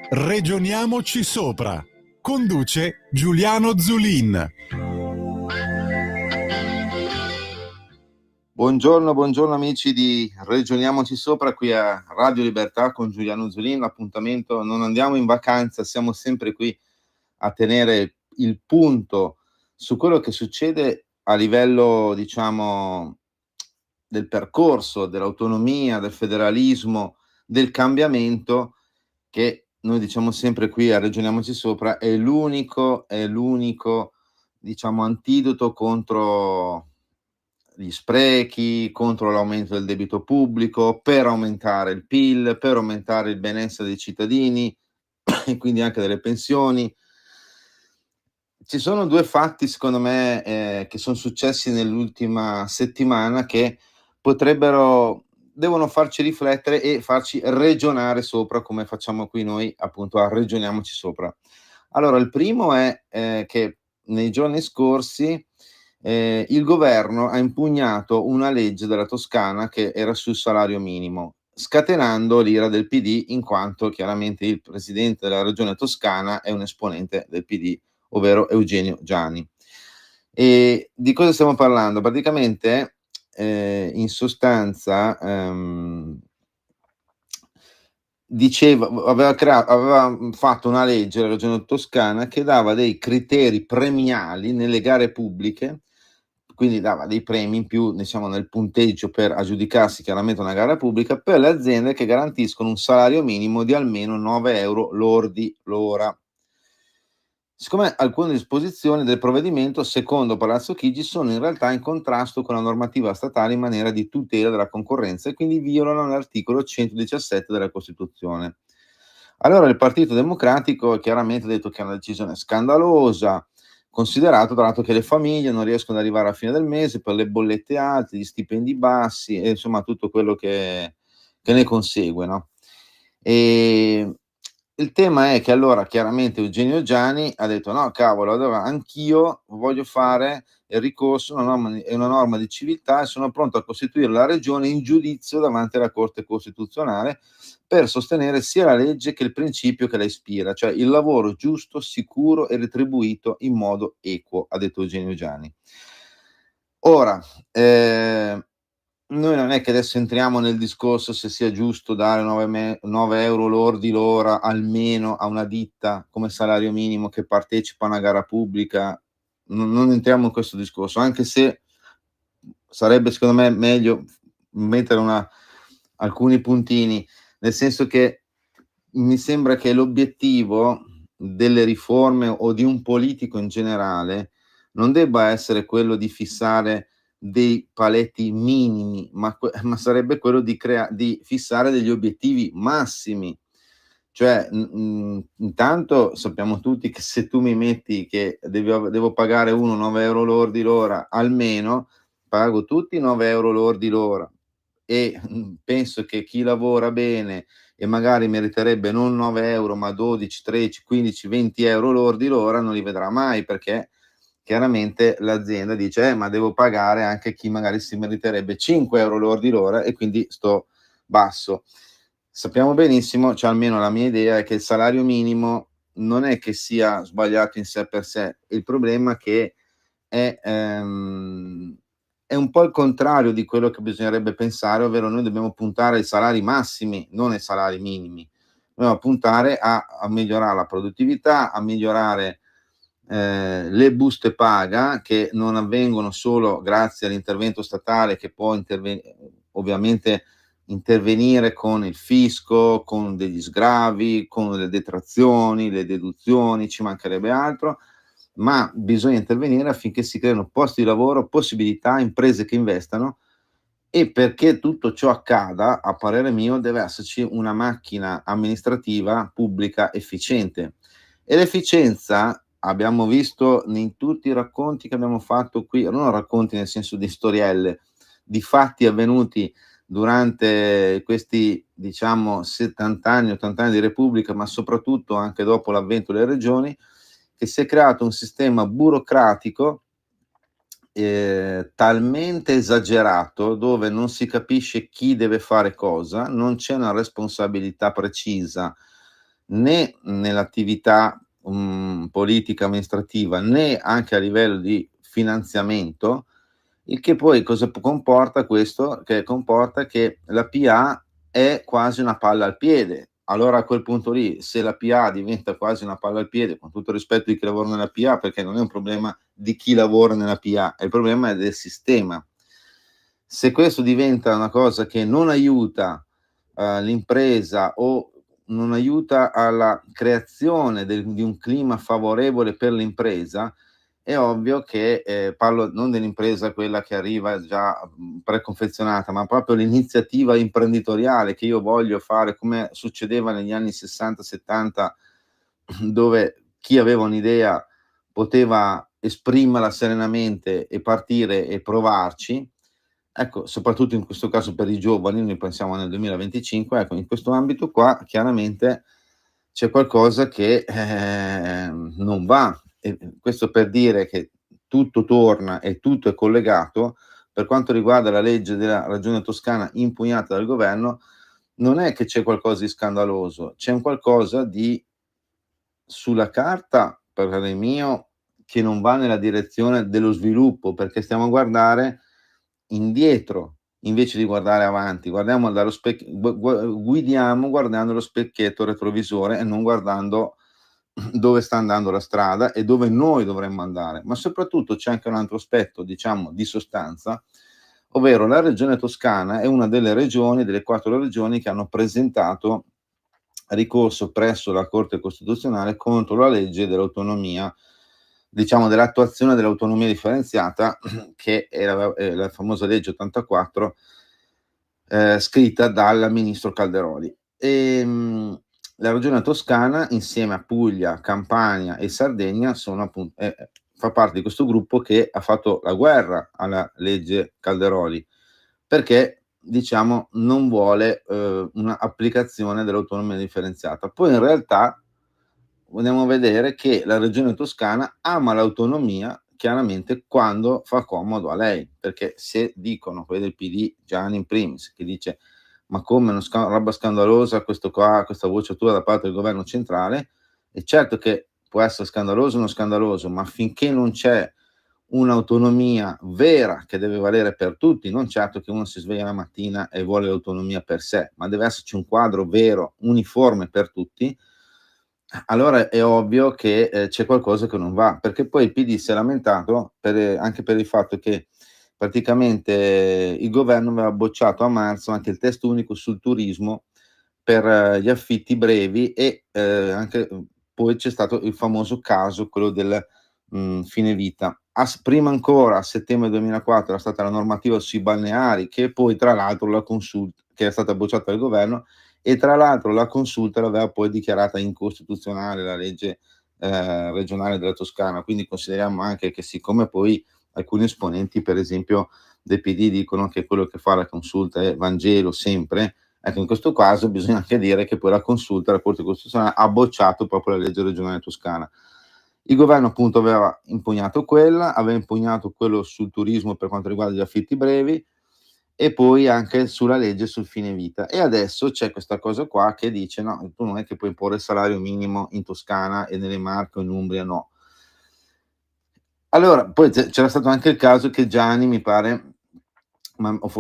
Regioniamoci sopra. Conduce Giuliano Zulin. Buongiorno amici di Regioniamoci sopra qui a Radio Libertà con Giuliano Zulin. L'appuntamento, non andiamo in vacanza, siamo sempre qui a tenere il punto su quello che succede a livello, diciamo, del percorso, dell'autonomia, del federalismo, del cambiamento, che noi diciamo sempre qui a Regioniamoci sopra è l'unico, diciamo, antidoto contro gli sprechi, contro l'aumento del debito pubblico, per aumentare il PIL, per aumentare il benessere dei cittadini e quindi anche delle pensioni. Ci sono due fatti, secondo me, che sono successi nell'ultima settimana che devono farci riflettere e farci ragionare sopra, come facciamo qui noi, appunto, a Regioniamoci sopra. Allora, il primo è che nei giorni scorsi il governo ha impugnato una legge della Toscana che era sul salario minimo, scatenando l'ira del PD, in quanto chiaramente il presidente della regione toscana è un esponente del PD, ovvero Eugenio Giani. E di cosa stiamo parlando? Praticamente, in sostanza, aveva fatto una legge la regione toscana che dava dei criteri premiali nelle gare pubbliche, quindi dava dei premi in più, diciamo, nel punteggio per aggiudicarsi chiaramente una gara pubblica per le aziende che garantiscono un salario minimo di almeno 9 euro lordi l'ora. Siccome alcune disposizioni del provvedimento, secondo Palazzo Chigi, sono in realtà in contrasto con la normativa statale in materia di tutela della concorrenza e quindi violano l'articolo 117 della Costituzione. Allora il Partito Democratico chiaramente ha detto che è una decisione scandalosa, considerato tra l'altro che le famiglie non riescono ad arrivare a fine del mese per le bollette alte, gli stipendi bassi e insomma tutto quello che ne consegue, no? E il tema è che allora chiaramente Eugenio Giani ha detto: no, cavolo, allora anch'io voglio fare il ricorso, è una norma di civiltà e sono pronto a costituire la regione in giudizio davanti alla Corte Costituzionale per sostenere sia la legge che il principio che la ispira, cioè il lavoro giusto, sicuro e retribuito in modo equo, ha detto Eugenio Giani. Ora, noi non è che adesso entriamo nel discorso se sia giusto dare 9 euro lordi l'ora almeno a una ditta come salario minimo che partecipa a una gara pubblica, non entriamo in questo discorso, anche se sarebbe secondo me meglio mettere alcuni puntini, nel senso che mi sembra che l'obiettivo delle riforme o di un politico in generale non debba essere quello di fissare dei paletti minimi, ma sarebbe quello di fissare degli obiettivi massimi. Cioè, intanto sappiamo tutti che se tu mi metti che devo pagare 9 euro lordi l'ora, almeno pago tutti 9 euro lordi l'ora e penso che chi lavora bene e magari meriterebbe non 9 euro ma 12, 13, 15, 20 euro lordi l'ora non li vedrà mai, perché chiaramente l'azienda dice ma devo pagare anche chi magari si meriterebbe 5 euro lordi l'ora e quindi sto basso. Sappiamo benissimo, cioè almeno la mia idea è che il salario minimo non è che sia sbagliato in sé per sé, il problema è che è un po' il contrario di quello che bisognerebbe pensare, ovvero noi dobbiamo puntare ai salari massimi, non ai salari minimi. Dobbiamo puntare a migliorare la produttività, a migliorare le buste paga, che non avvengono solo grazie all'intervento statale che può ovviamente intervenire con il fisco, con degli sgravi, con le detrazioni, le deduzioni, ci mancherebbe altro, ma bisogna intervenire affinché si creino posti di lavoro, possibilità, imprese che investano, e perché tutto ciò accada, a parere mio, deve esserci una macchina amministrativa pubblica efficiente. E l'efficienza abbiamo visto in tutti i racconti che abbiamo fatto qui, non racconti nel senso di storielle, di fatti avvenuti durante questi, diciamo, 70 anni, 80 anni di Repubblica, ma soprattutto anche dopo l'avvento delle regioni, che si è creato un sistema burocratico talmente esagerato, dove non si capisce chi deve fare cosa, non c'è una responsabilità precisa né nell'attività politica amministrativa, né anche a livello di finanziamento, il che poi cosa comporta questo? Che comporta che la PA è quasi una palla al piede. Allora a quel punto lì, se la PA diventa quasi una palla al piede, con tutto il rispetto di chi lavora nella PA, perché non è un problema di chi lavora nella PA, il problema è del sistema. Se questo diventa una cosa che non aiuta l'impresa o non aiuta alla creazione di un clima favorevole per l'impresa, è ovvio che, parlo non dell'impresa quella che arriva già preconfezionata, ma proprio l'iniziativa imprenditoriale che io voglio fare, come succedeva negli anni '60, '70, dove chi aveva un'idea poteva esprimerla serenamente e partire e provarci. Ecco, soprattutto in questo caso per i giovani, noi pensiamo nel 2025, ecco, in questo ambito qua chiaramente c'è qualcosa che, non va. E questo per dire che tutto torna e tutto è collegato. Per quanto riguarda la legge della Regione Toscana impugnata dal governo, non è che c'è qualcosa di scandaloso, c'è un qualcosa di sulla carta, parere mio, che non va nella direzione dello sviluppo, perché stiamo a guardare indietro invece di guardare avanti. Guardiamo dallo guidiamo guardando lo specchietto retrovisore e non guardando dove sta andando la strada e dove noi dovremmo andare. Ma soprattutto c'è anche un altro aspetto, diciamo, di sostanza, ovvero la regione Toscana è una delle regioni, delle 4 regioni che hanno presentato ricorso presso la Corte Costituzionale contro la legge dell'autonomia, diciamo dell'attuazione dell'autonomia differenziata, che è la famosa legge 84, scritta dal ministro Calderoli. La regione Toscana, insieme a Puglia, Campania e Sardegna, fa parte di questo gruppo che ha fatto la guerra alla legge Calderoli, perché diciamo non vuole un'applicazione dell'autonomia differenziata. Poi in realtà vogliamo vedere che la regione Toscana ama l'autonomia chiaramente quando fa comodo a lei, perché se dicono quelli del PD, Gianni in primis, che dice ma come roba scandalosa questo qua, questa vociatura da parte del governo centrale, è certo che può essere scandaloso o non scandaloso, ma finché non c'è un'autonomia vera che deve valere per tutti, non certo che uno si sveglia la mattina e vuole l'autonomia per sé, ma deve esserci un quadro vero, uniforme per tutti. Allora è ovvio che c'è qualcosa che non va, perché poi il PD si è lamentato anche per il fatto che praticamente il governo aveva bocciato a marzo anche il testo unico sul turismo per gli affitti brevi e anche poi c'è stato il famoso caso, quello del fine vita. Prima ancora, a settembre 2004, era stata la normativa sui balneari, che poi tra l'altro che è stata bocciata dal governo, e tra l'altro la consulta l'aveva poi dichiarata incostituzionale la legge regionale della Toscana, quindi consideriamo anche che siccome poi alcuni esponenti per esempio del PD dicono che quello che fa la consulta è Vangelo sempre, ecco in questo caso bisogna anche dire che poi la consulta, la Corte Costituzionale ha bocciato proprio la legge regionale toscana. Il governo appunto aveva impugnato quella, aveva impugnato quello sul turismo per quanto riguarda gli affitti brevi, e poi anche sulla legge sul fine vita. E adesso c'è questa cosa qua che dice: no, tu non è che puoi imporre il salario minimo in Toscana e nelle Marche o in Umbria, no. Allora, poi c'era stato anche il caso che Gianni, mi pare,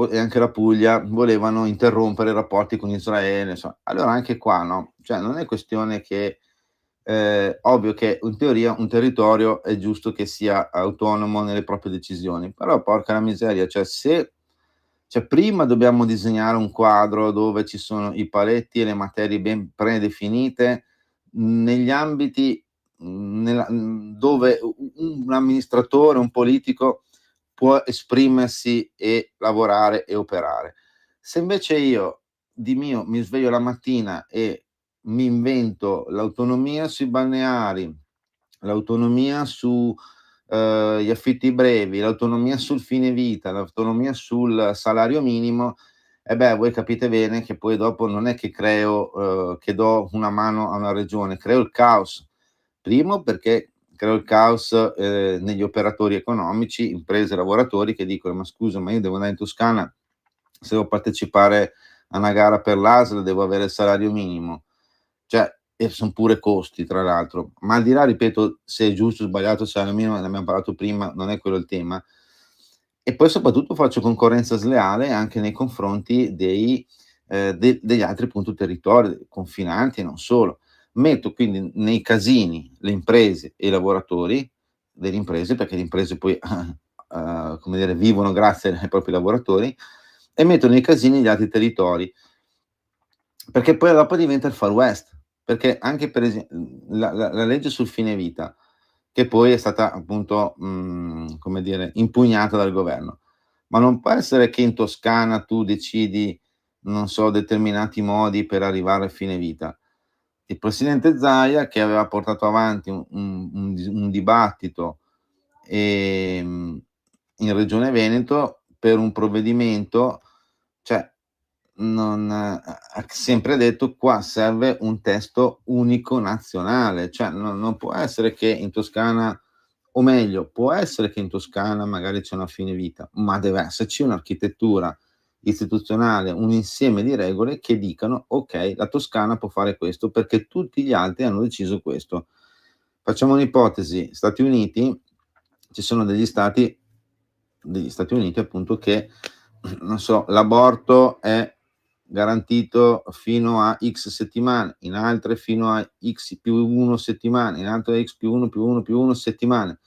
e anche la Puglia volevano interrompere i rapporti con Israele. Allora anche qua, no? Cioè, non è questione che ovvio che in teoria un territorio è giusto che sia autonomo nelle proprie decisioni, però porca la miseria, cioè prima dobbiamo disegnare un quadro dove ci sono i paletti e le materie ben predefinite negli ambiti dove un amministratore, un politico può esprimersi e lavorare e operare. Se invece io di mio mi sveglio la mattina e mi invento l'autonomia sui balneari, l'autonomia su gli affitti brevi, l'autonomia sul fine vita, l'autonomia sul salario minimo, e beh, voi capite bene che poi dopo non è che che do una mano a una regione, creo il caos. Primo perché creo il caos negli operatori economici, imprese, lavoratori che dicono: "Ma scusa, ma io devo andare in Toscana, se devo partecipare a una gara per l'ASL devo avere il salario minimo." Cioè, e son pure costi tra l'altro. Ma al di là, ripeto, se è giusto o sbagliato il salario minimo, ne abbiamo parlato prima, non è quello il tema. E poi soprattutto faccio concorrenza sleale anche nei confronti degli altri appunto territori confinanti e non solo. Metto quindi nei casini le imprese e i lavoratori delle imprese, perché le imprese poi come dire, vivono grazie ai propri lavoratori, e metto nei casini gli altri territori. Perché poi dopo diventa il Far West, perché anche la legge sul fine vita, che poi è stata appunto, come dire, impugnata dal governo. Ma non può essere che in Toscana tu decidi, non so, determinati modi per arrivare a fine vita. Il presidente Zaia, che aveva portato avanti un dibattito, in Regione Veneto per un provvedimento, cioè ha sempre detto: "Qua serve un testo unico nazionale", cioè non può essere che in Toscana, o meglio, può essere che in Toscana magari c'è una fine vita, ma deve esserci un'architettura istituzionale, un insieme di regole che dicano: "Okay, la Toscana può fare questo perché tutti gli altri hanno deciso questo". Facciamo un'ipotesi: Stati Uniti, ci sono degli Stati Uniti appunto che, non so, l'aborto è garantito fino a X settimane, in altre fino a X+1 settimane, in altre X+1+1+1 settimane.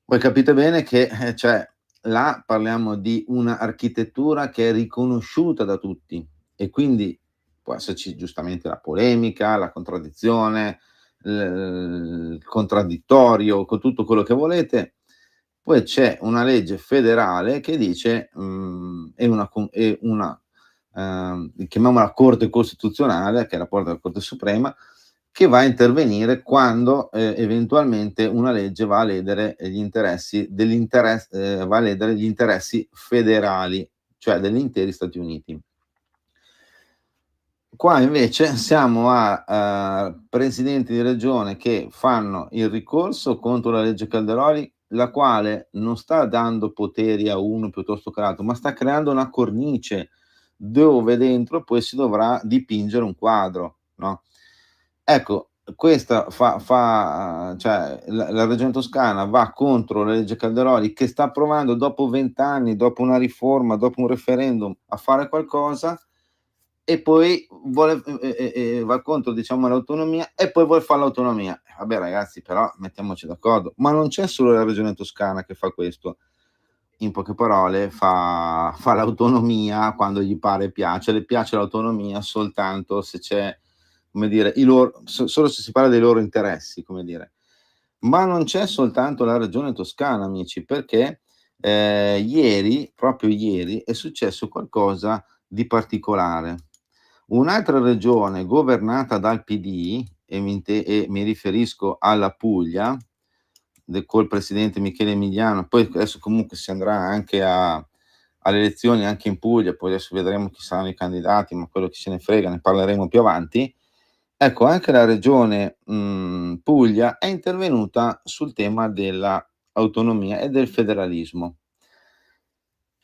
Voi capite bene che, cioè, là parliamo di una architettura che è riconosciuta da tutti, e quindi può esserci giustamente la polemica, la contraddizione, il contraddittorio, con tutto quello che volete. Poi c'è una legge federale che dice, chiamiamola Corte Costituzionale, che è la porta della Corte Suprema, che va a intervenire quando, eventualmente una legge va a ledere gli interessi va a ledere gli interessi federali, cioè degli interi Stati Uniti. Qua invece siamo a presidenti di regione che fanno il ricorso contro la legge Calderoli, la quale non sta dando poteri a uno piuttosto che all'altro, ma sta creando una cornice dove dentro poi si dovrà dipingere un quadro, no? Ecco, questa cioè la regione toscana va contro la legge Calderoli, che sta provando dopo 20 anni, dopo una riforma, dopo un referendum, a fare qualcosa, e poi va contro, diciamo, l'autonomia, e poi vuol far l'autonomia. Vabbè ragazzi, però mettiamoci d'accordo, ma non c'è solo la regione toscana che fa questo. In poche parole fa l'autonomia quando gli pare e piace, le piace l'autonomia soltanto se c'è, come dire, solo se si parla dei loro interessi, come dire. Ma non c'è soltanto la regione toscana, amici, perché, ieri, proprio ieri, è successo qualcosa di particolare. Un'altra regione governata dal PD, e mi riferisco alla Puglia, col presidente Michele Emiliano, poi adesso comunque si andrà anche alle elezioni anche in Puglia, poi adesso vedremo chi saranno i candidati, ma quello che se ne frega, ne parleremo più avanti. Ecco, anche la regione, Puglia è intervenuta sul tema della autonomia e del federalismo.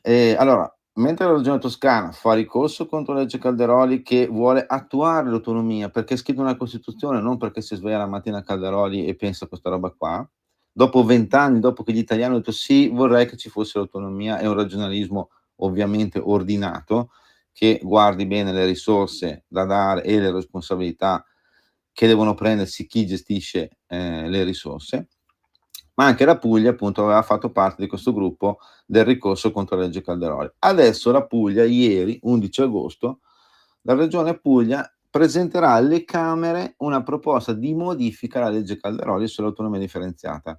Allora, mentre la regione toscana fa ricorso contro la legge Calderoli, che vuole attuare l'autonomia, perché è scritto nella Costituzione, non perché si sveglia la mattina Calderoli e pensa a questa roba qua, dopo 20 anni, dopo che gli italiani hanno detto: "Sì, vorrei che ci fosse l'autonomia", e un regionalismo ovviamente ordinato, che guardi bene le risorse da dare e le responsabilità che devono prendersi chi gestisce, le risorse. Ma anche la Puglia appunto aveva fatto parte di questo gruppo del ricorso contro la legge Calderoli. Adesso la Puglia, ieri, 11 agosto, la regione Puglia presenterà alle Camere una proposta di modifica alla legge Calderoli sull'autonomia differenziata.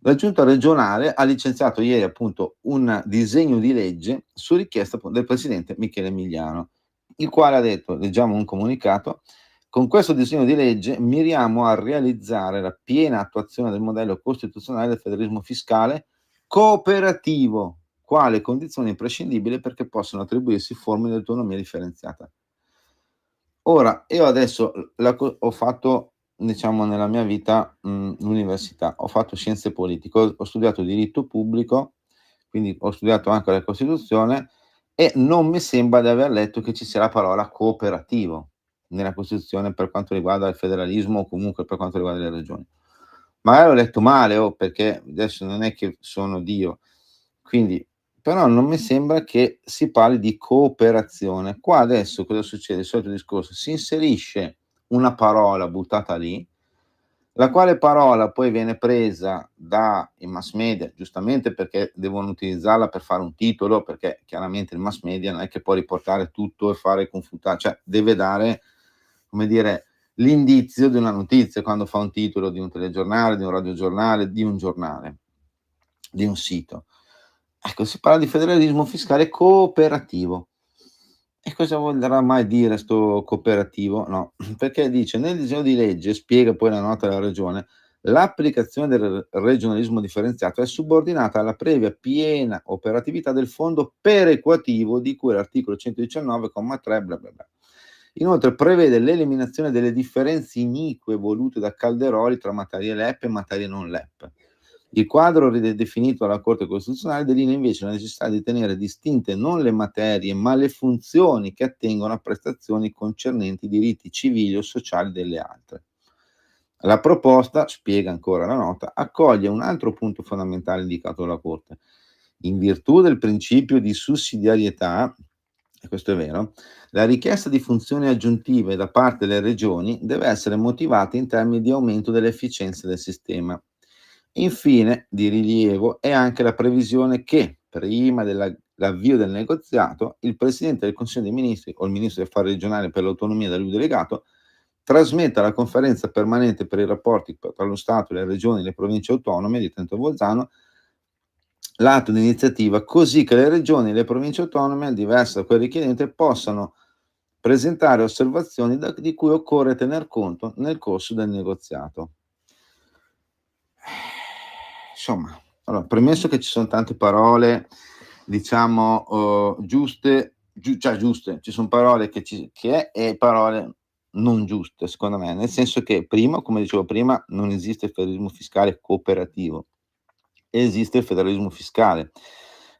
La giunta regionale ha licenziato ieri appunto un disegno di legge su richiesta del presidente Michele Emiliano, il quale ha detto, leggiamo un comunicato: "Con questo disegno di legge miriamo a realizzare la piena attuazione del modello costituzionale del federalismo fiscale cooperativo, quale condizione imprescindibile perché possano attribuirsi forme di autonomia differenziata". Ora, io adesso ho fatto, diciamo, nella mia vita, l'università, ho fatto scienze politiche, ho studiato diritto pubblico, quindi ho studiato anche la Costituzione, e non mi sembra di aver letto che ci sia la parola cooperativo. nella Costituzione per quanto riguarda il federalismo o comunque per quanto riguarda le regioni. Magari ho letto male, perché adesso non è che sono Dio, quindi però non mi sembra che si parli di cooperazione. Qua adesso cosa succede? Il solito discorso, si inserisce una parola buttata lì, la quale parola poi viene presa dai mass media, giustamente perché devono utilizzarla per fare un titolo, perché chiaramente il mass media non è che può riportare tutto e fare confutare, cioè deve dare, come dire, l'indizio di una notizia quando fa un titolo di un telegiornale, di un radiogiornale, di un giornale, di un sito. Ecco, si parla di federalismo fiscale cooperativo. E cosa vorrà mai dire sto cooperativo? No, perché dice nel disegno di legge, spiega poi la nota della regione, l'applicazione del regionalismo differenziato è subordinata alla previa piena operatività del fondo perequativo di cui l'articolo 119,3 bla bla bla. Inoltre prevede l'eliminazione delle differenze inique volute da Calderoli tra materie LEP e materie non LEP. Il quadro ridefinito dalla Corte Costituzionale delinea invece la necessità di tenere distinte non le materie, ma le funzioni che attengono a prestazioni concernenti i diritti civili o sociali delle altre. La proposta, spiega ancora la nota, accoglie un altro punto fondamentale indicato dalla Corte. In virtù del principio di sussidiarietà, e questo è vero, la richiesta di funzioni aggiuntive da parte delle regioni deve essere motivata in termini di aumento dell'efficienza del sistema. Infine, di rilievo è anche la previsione che, prima dell'avvio del negoziato, il Presidente del Consiglio dei Ministri o il Ministro degli Affari Regionali per l'autonomia da lui delegato trasmetta alla Conferenza permanente per i rapporti tra lo Stato, le regioni e le province autonome di Trento e Bolzano l'atto di iniziativa così che le regioni e le province autonome, diverse da quelle richiedenti, possano presentare osservazioni di cui occorre tener conto nel corso del negoziato. Insomma, allora, premesso che ci sono tante parole, diciamo, giuste, cioè giuste, ci sono parole che è e parole non giuste, secondo me, nel senso che prima, come dicevo prima, non esiste il federalismo fiscale cooperativo, esiste il federalismo fiscale.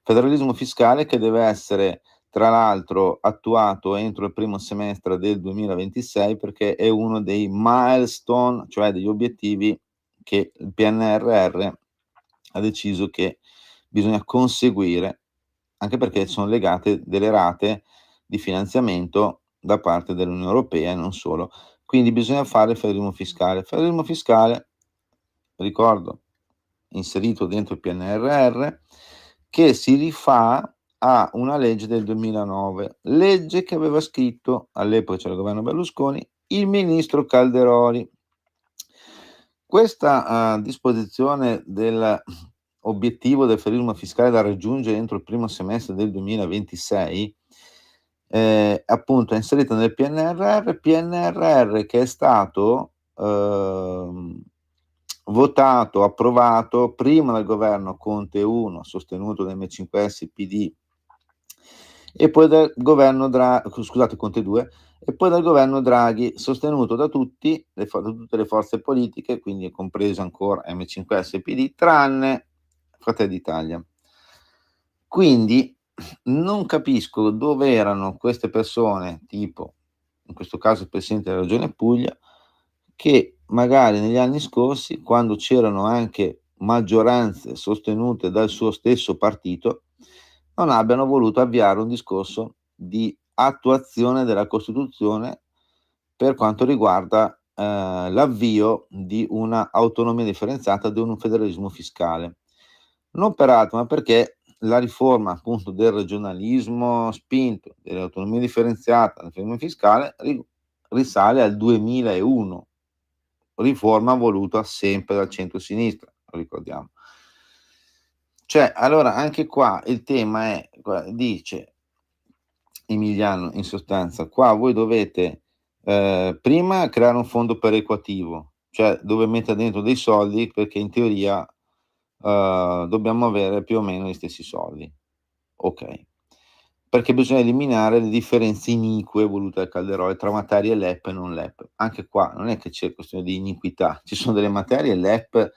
Federalismo fiscale che deve essere, tra l'altro, attuato entro il primo semestre del 2026 perché è uno dei milestone, cioè degli obiettivi che il PNRR ha deciso che bisogna conseguire, anche perché sono legate delle rate di finanziamento da parte dell'Unione Europea e non solo. Quindi bisogna fare il federalismo fiscale. Il federalismo fiscale, ricordo, inserito dentro il PNRR, che si rifà a una legge del 2009, legge che aveva scritto, all'epoca c'era il governo Berlusconi, il ministro Calderoli. Questa disposizione dell'obiettivo del federalismo fiscale da raggiungere entro il primo semestre del 2026 appunto è inserita nel PNRR che è stato votato, approvato prima dal governo Conte 1 sostenuto da M5S e PD e poi dal governo Conte 2 e poi dal governo Draghi sostenuto da tutte le forze politiche, quindi compreso ancora M5S e PD, tranne Fratelli d'Italia. Quindi non capisco dove erano queste persone, tipo in questo caso il Presidente della Regione Puglia, che magari negli anni scorsi, quando c'erano anche maggioranze sostenute dal suo stesso partito, non abbiano voluto avviare un discorso di attuazione della Costituzione per quanto riguarda l'avvio di una autonomia differenziata, di un federalismo fiscale. Non per altro, ma perché la riforma appunto del regionalismo spinto, dell'autonomia differenziata, del federalismo fiscale risale al 2001, riforma voluta sempre dal centro-sinistra, lo ricordiamo. Cioè, allora anche qua il tema è, dice Emiliano, in sostanza, qua voi dovete prima creare un fondo perequativo, cioè dove mettere dentro dei soldi perché in teoria dobbiamo avere più o meno gli stessi soldi. Ok. Perché bisogna eliminare le differenze inique volute dal Calderoli tra materie LEP e non LEP. Anche qua non è che c'è questione di iniquità, ci sono delle materie LEP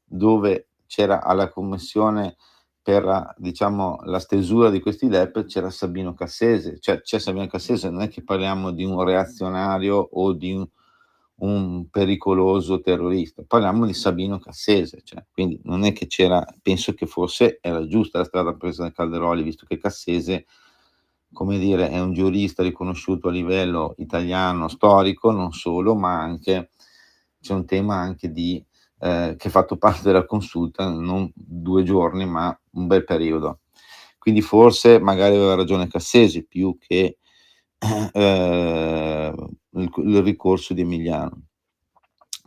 dove c'era alla commissione per diciamo la stesura di questi LEP c'era Sabino Cassese, cioè c'è Sabino Cassese, non è che parliamo di un reazionario o di un pericoloso terrorista, parliamo di Sabino Cassese, cioè, quindi non è che c'era, penso che forse era giusta la strada presa da Calderoli, visto che Cassese, come dire, è un giurista riconosciuto a livello italiano storico, non solo, ma anche c'è un tema anche di che ha fatto parte della consulta non 2 giorni, ma un bel periodo. Quindi forse magari aveva ragione Cassesi più che il ricorso di Emiliano.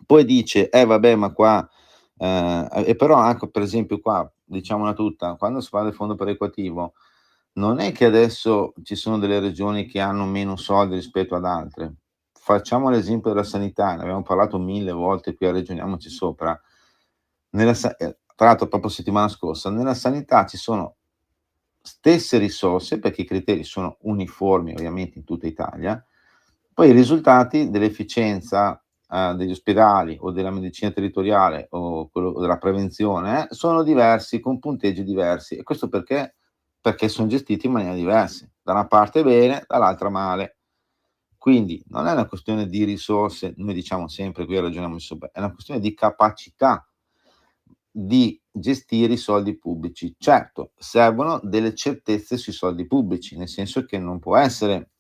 Poi dice: vabbè, ma qua e però anche per esempio qua, diciamola tutta, quando si parla del fondo perequativo, non è che adesso ci sono delle regioni che hanno meno soldi rispetto ad altre. Facciamo l'esempio della sanità, ne abbiamo parlato 1000 volte qui a Ragioniamoci Sopra. Tra l'altro proprio settimana scorsa, nella sanità ci sono stesse risorse, perché i criteri sono uniformi ovviamente in tutta Italia, poi i risultati dell'efficienza degli ospedali o della medicina territoriale o quello della prevenzione sono diversi, con punteggi diversi. E questo perché? Perché sono gestiti in maniera diversa. Da una parte bene, dall'altra male. Quindi non è una questione di risorse, noi diciamo sempre, qui ragioniamo sopra, è una questione di capacità di gestire i soldi pubblici. Certo, servono delle certezze sui soldi pubblici, nel senso che non può essere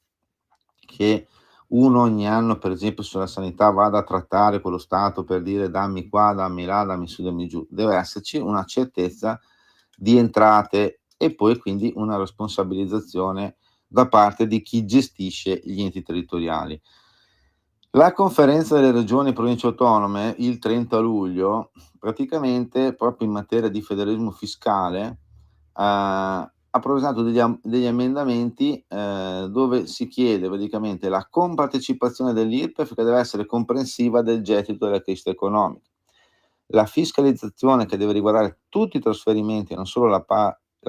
che uno ogni anno, per esempio sulla sanità, vada a trattare con lo Stato per dire dammi qua, dammi là, dammi su, dammi giù. Deve esserci una certezza di entrate e poi quindi una responsabilizzazione da parte di chi gestisce gli enti territoriali. La conferenza delle regioni e province autonome il 30 luglio, praticamente proprio in materia di federalismo fiscale, ha presentato degli emendamenti dove si chiede praticamente la compartecipazione dell'IRPEF che deve essere comprensiva del gettito della crescita economica, la fiscalizzazione che deve riguardare tutti i trasferimenti, non solo la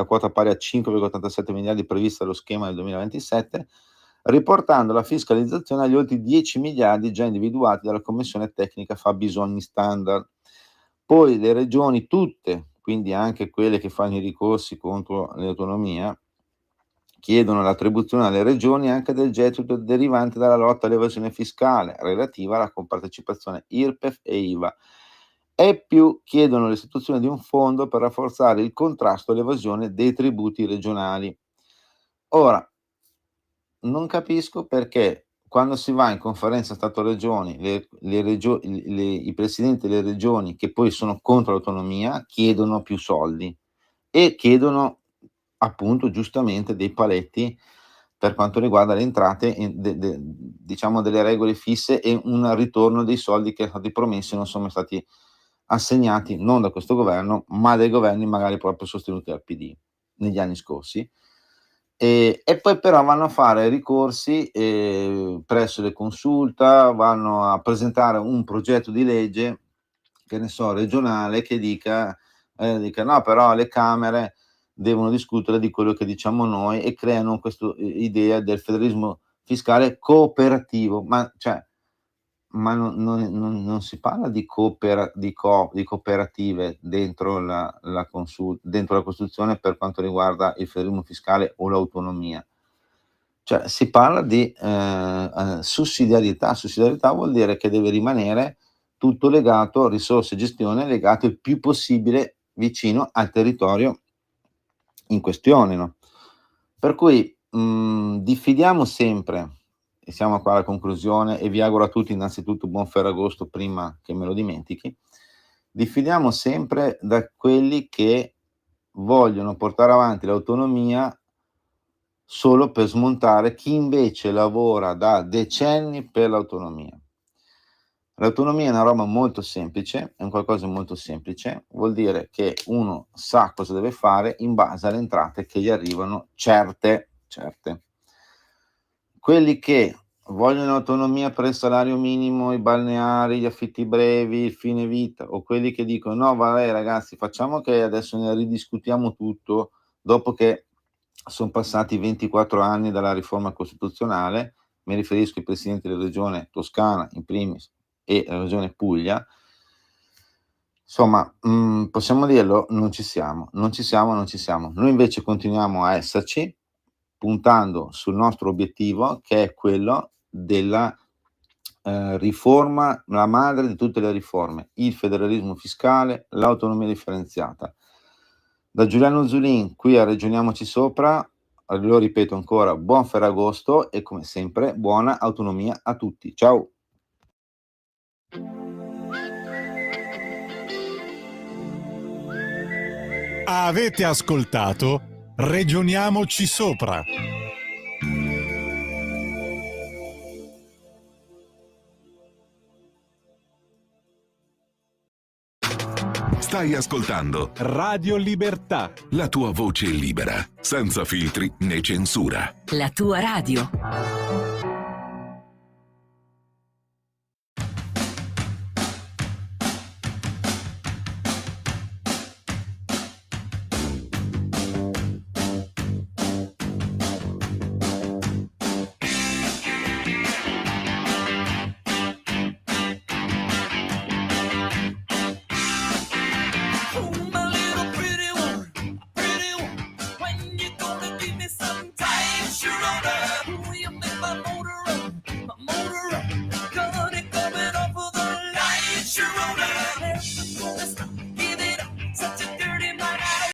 quota pari a 5,87 miliardi prevista dallo schema del 2027, riportando la fiscalizzazione agli oltre 10 miliardi già individuati dalla Commissione tecnica fabbisogni standard. Poi le regioni tutte, quindi anche quelle che fanno i ricorsi contro l'autonomia, chiedono l'attribuzione alle regioni anche del gettito derivante dalla lotta all'evasione fiscale relativa alla compartecipazione IRPEF e IVA e più chiedono l'istituzione di un fondo per rafforzare il contrasto all'evasione dei tributi regionali. Ora, non capisco perché quando si va in conferenza Stato-Regioni, i presidenti delle regioni che poi sono contro l'autonomia chiedono più soldi e chiedono appunto giustamente dei paletti per quanto riguarda le entrate e diciamo delle regole fisse e un ritorno dei soldi che sono stati promessi e non sono stati assegnati non da questo governo, ma dai governi magari proprio sostenuti dal PD negli anni scorsi. E poi però vanno a fare ricorsi presso le consulta, vanno a presentare un progetto di legge, che ne so, regionale, che dica no, però le Camere devono discutere di quello che diciamo noi e creano questa idea del federalismo fiscale cooperativo, ma cioè non si parla di cooperative dentro dentro la Costituzione per quanto riguarda il federalismo fiscale o l'autonomia. Cioè si parla di sussidiarietà. Sussidiarietà vuol dire che deve rimanere tutto legato, risorse e gestione legate il più possibile vicino al territorio in questione, no? Per cui diffidiamo sempre, e siamo qua alla conclusione, e vi auguro a tutti innanzitutto buon Ferragosto prima che me lo dimentichi, diffidiamo sempre da quelli che vogliono portare avanti l'autonomia solo per smontare chi invece lavora da decenni per l'autonomia. L'autonomia è una roba molto semplice, è un qualcosa di molto semplice, vuol dire che uno sa cosa deve fare in base alle entrate che gli arrivano certe. Quelli che vogliono l'autonomia per il salario minimo, i balneari, gli affitti brevi, il fine vita, o quelli che dicono no, vabbè ragazzi, facciamo che adesso ne ridiscutiamo tutto dopo che sono passati 24 anni dalla riforma costituzionale, mi riferisco ai presidenti della regione Toscana in primis e la regione Puglia, Insomma, possiamo dirlo, non ci siamo. Noi invece continuiamo a esserci, puntando sul nostro obiettivo, che è quello della riforma, la madre di tutte le riforme, il federalismo fiscale, l'autonomia differenziata. Da Giuliano Zulin, qui a Ragioniamoci Sopra, lo ripeto ancora, buon Ferragosto e come sempre buona autonomia a tutti. Ciao! Avete ascoltato Ragioniamoci Sopra. Stai ascoltando Radio Libertà. la tua voce libera, senza filtri né censura. La tua radio.